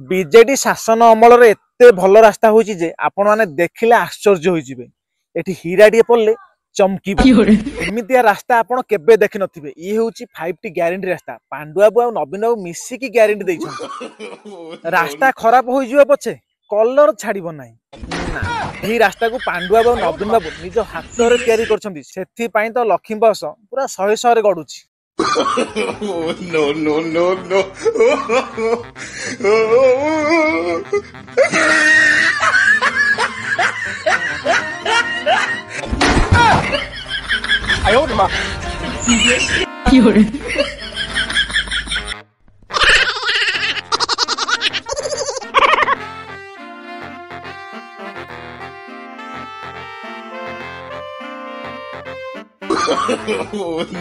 BJD शासन अमल एते भल रास्ता होइछि जे आपण माने देखिले आश्चर्य होइजिबे। एठी हीराडीए पड़ले चमकीबे। एमितिया रास्ता आपण केबे देखि नथिबे। ई होउछि 5T ग्यारंटी रास्ता। पांडुआबू आ नवीन बाबू मिसिकी ग्यारंटी दैछन। रास्ता खराब होई जिवो पछे कलर छाड़िबो नाही ना। एही रास्ता को पांडुआबू नवीन बाबू निज हाथ रे तयारी करछन्ती। सेथि पई तो लक्ष्मी बस पूरा 100 रे गडुछि। No, no, no, no. I owed him up.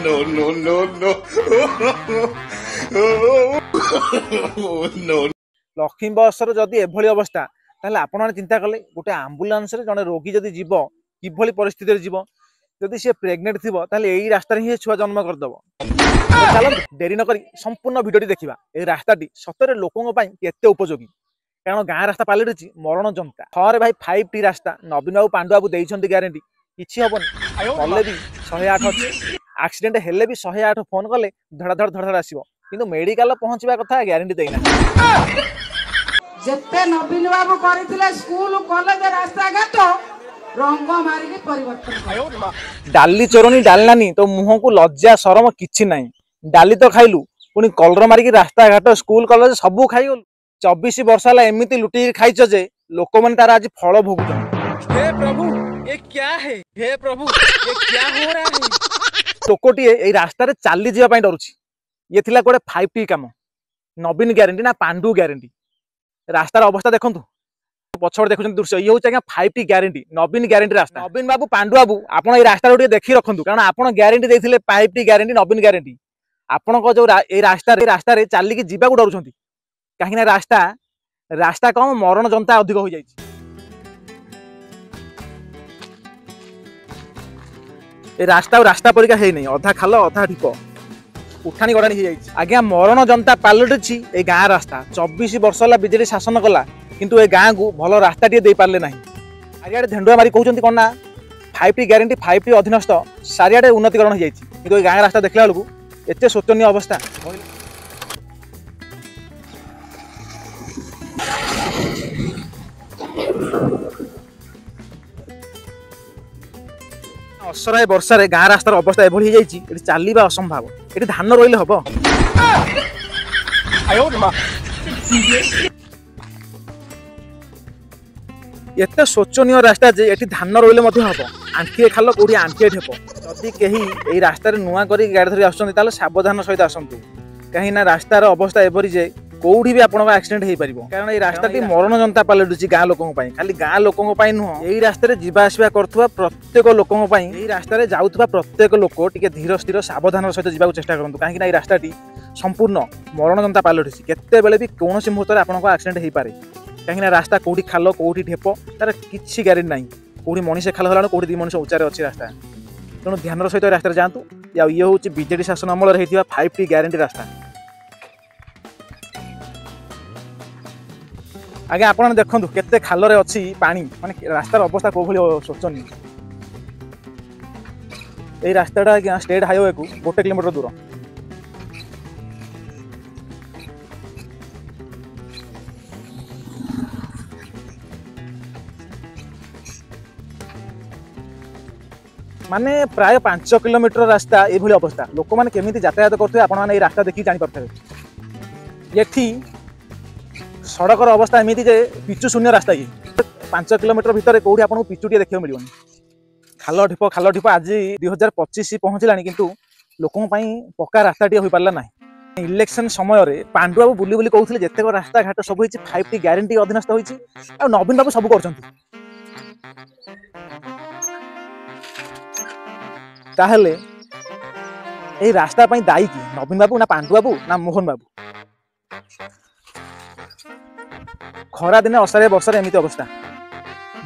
No, no, no, no. No. Lakshmi बस जदि एभली अवस्था ताहले आपण माने चिंता कले गोटे आम्बुलांस रे जने रोगी जदि जीव किभली परिस्थिति रे जीव जदि से प्रेग्नेंट थिबो ताहले एई रास्ता रे ही छुआ जन्म कर दबो। चलो देरी न करी संपूर्ण वीडियोटी देखिबा। ए रास्ताटी सतरे लोकन पई केते उपयोगी कारण गाँ रास्ता पालटिछि मरण जनता। थरे भाई 5T रास्ता नवीन बाबू पांडु बाबू देइछन्ती ग्यारंटी किछि हबनी। कले भी 108 अछि एक्सीडेंट हेले भी 108 फोन कले धड़ धड़ धड़ धड़ आसीबो किंतु मेडिकल पहुंचबा कथा ग्यारंटी देइना। जेते नवीन बाबू करथिले स्कूल कॉलेज रास्ता घाट रंग मारी के परिवर्तन। डाली चोरनी डालनानी तो मुह को लज्जा शरम किछि नाही। डाली तो खाइलु पुनी कलर मारी के रास्ता घाट स्कूल कॉलेज सबू खाई गलु। 24 वर्ष हला एमिति लुटी खाइछ जे लोक मन तार आज फल भोगुछन। हे प्रभु ये क्या है? हे प्रभु ये क्या हो रहा है? लोकोटी ए रास्ता रे चाली जिया पई डरुछि। ये थिला कोडे 5T काम नवीन ग्यारंटी ना पांडु ग्यारंटी। रास्तार अवस्था देखंतु पछड़ देखुछन दृश्य ये होछ 5T ग्यारंटी नवीन ग्यारंटी रास्ता। नवीन बाबू पांडु बाबू आपण ए रास्ता रे देखि रखंतु कारण आपण ग्यारंटी देथिले 5T ग्यारंटी नवीन ग्यारंटी। आपण को जो ए रास्ता रे चाली के जीवा को डरुछंती काहे ना रास्ता कम मरण जनता अधिक हो जाइछि। ए रास्ता परिका है नहीं अधा खाल अधा ढीप उठानी गड़ानी हो आज्ञा मरण जनता पालटिछि ए गाँ रास्ता। 24 वर्ष है बीजेडी शासन कला किंतु ए गाँ को भल रास्ता टे दे पारे ना। चारिआडे धेंडुआ मारी कहते कौन ना 5T ग्यारंटी 5T अधीनस्थ चारिआडे उन्नतिकरण हो जाइछि किंतु ए गाँ रास्ता देखला बेलू एते शोचनीय अवस्था। असराय वर्षा रे गाँ रास्तार अवस्था एभली जाइछि एठी चालिबा असंभव। एठी धान रोइले हबो। एते शोचनीय रास्ता जे एठी धान रोइले मध्ये हबो। आंठिए खाल कोठी आंठिए ठेपो। जदि केही एई रास्ता रे नुआ करी गाड़ी धरि आछन ताले सावधान सहित आसंतु कहीं ना रास्तार अवस्था एभरी जे कोठी भी आपन एक्सीडेंट हे परिबो कारण ए रास्ताटी मरण जनता पालटुछि गाँ लोकन पई। खाली गाँ लोकन पई नुह एई रास्ता रे जीवा आसीबा करथुवा प्रत्येक लोकन पई एई रास्ता रे जाउथुवा प्रत्येक लोक टिके धीर स्थिर सावधान सहित जीवा चेष्टा करंतु काहे कि ए रास्ताटी संपूर्ण मरण जनता पालटुछि। केते बेले भी कोनोसी मुहूर्त रे आपन एक्सीडेंट हे पारे काहे कि रास्ता कोठी खाल कोठी ढेप तार किछि ग्यारंटी नाही। कोठी मनीष खाल हलानो कोठी दी मनीष उच्चारे अछि रास्ता तेणु ध्यान सहित रास्ता रे जांतु। या ये होछि बीजेडी शासन अमल रे हेतिबा 5T ग्यारंटी रास्ता। आगे आपण देखंतु केते खाल रे अछि पानी माने रास्तार अवस्था को भली शोचनीय। ए रास्ताटा आज्ञा स्टेट हाईवे को 1 किलोमीटर दूर। माने प्राय 5 किलोमीटर रास्ता ए भली अवस्था। लोक माने केमिति यातायात करथि आपण माने ए रास्ता देखि जानि परथबे। एठी सड़कर अवस्था एमती जे पिचु शून्य रास्ता ये 5 किलोमीटर भितर कौटी आपको पिचुटे देखा मिल खाल ढिप आज 2025 पहुँचला किंतु लोकों पक्का रास्ता टे हो पारा ना। इलेक्शन समय रे पांडु बाबू बुली बुली कहते जितेक रास्ता घाट सब 5T ग्यारंटी अधीनस्थ होती नवीन बाबू सब कर रास्ता दायी कि नवीन बाबू ना पांडु बाबू ना मोहन बाबू। खरा दिने असारे वर्षा एमती अवस्था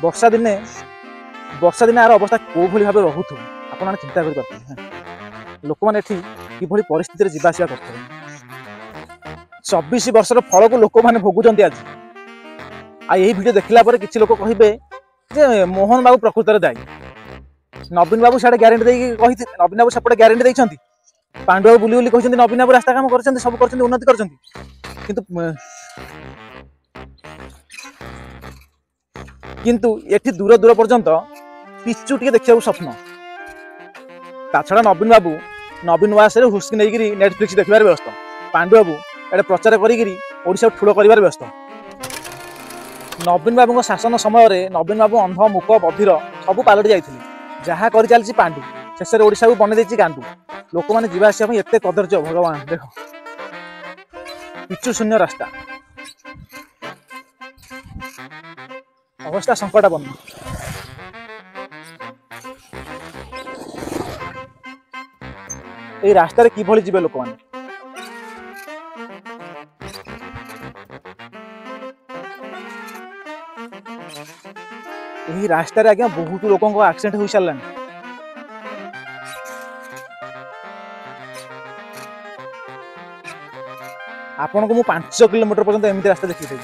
वर्षा दिने यार अवस्था कौ भाई भाव रोथ आप चिंता कर लोक मैंने कि परिस्थिति जावास करते 24 वर्षर फल को लोक मैंने भोगुंट आज यही वीडियो देखला पर किसी लोग कहे जे मोहन बाबू प्रकृत दायी नवीन बाबू साढ़े ग्यारंटी देकी नवीन बाबू सेपटे ग्यारंटी देखते पांडु बाबू बुली बुली कहते नवीन बाबू रास्ता काम कर सब कर उन्नति कर किंतु एठी दूर दूर पर्यंत पिचु टे देखा स्वप्न ता छड़ा नवीन बाबू नवीन वास हुस्की नहीं नेटफ्लिक्स देखबार व्यस्त पांडु बाबू एडे प्रचार करा ठूल कर व्यस्त नवीन बाबू शासन समय नवीन बाबू अंध मुक बधिर सब पालटि जाइए जहाँ कर चलती पांडु शेष ओडिशा को बनई गांडू लोक मैंने जावास एत कदर्य भगवान देख पिचु शून्य रास्ता अवस्था संकटापन्न रास्तार किभली जीवे लोक मैंने रास्तार आज्ञा बहुत लोक एक्सीडेंट हो सारा आपण को 5 किलोमीटर पर्यंत एमती रास्ता देखी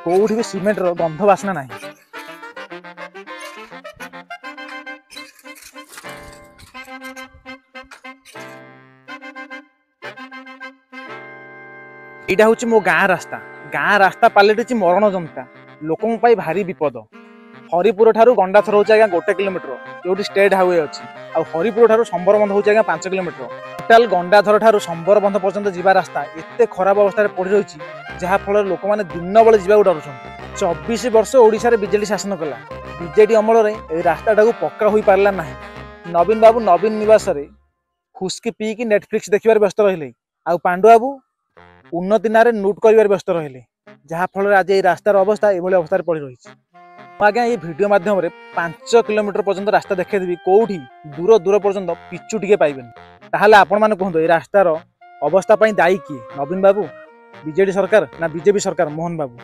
कौटी भी सीमेंट गंध बासना ना यहाँ हूँ मो गाँ रास्ता पलटि मरण जंता लोकों भारी विपद हरिपुर ठारू गंडाथर हूँ आज्ञा 1 किलोमीटर जो स्टेट हाईवे अच्छी आ हरिपुर ठारू संबरबंध हूँ आज्ञा 5 किलोमीटर टोटाल गंडाधर ठारू संबरबंध पर्यंत जीवा रास्ता एत खराब अवस्था पड़ रही जहाँफल लोक मैंने दिन बेले जावाक डरुंट 24 वर्ष ओडिशा रे बीजेडी शासन कला बीजेडी अमल में रास्ता टाक पक्का हो पारा ना नवीन बाबू नवीन निवास हुस्की पीकी नेटफ्लिक्स देखबार व्यस्त रहिले आ पांडु बाबू उन्नति ना नोट कर व्यस्त रहिले जहाँफल आज ये रास्तार अवस्था ये अवस्था पड़ रही आज्ञा ये वीडियो माध्यम 5 किलोमीटर पर्यंत रास्ता देखदेवी कौटी दूर दूर पर्यंत पिचु टे पाइबे ताहले आपण माने कहंतो ए रास्तार अवस्था पई दायी किए नवीन बाबू बीजेडी सरकार ना बीजेपी सरकार मोहन बाबू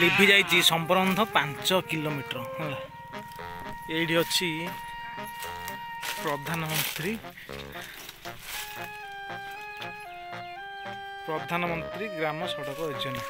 लिभि जाइए संबरबंध 5 किलोमीटर ये अच्छी प्रधानमंत्री ग्राम सड़क योजना।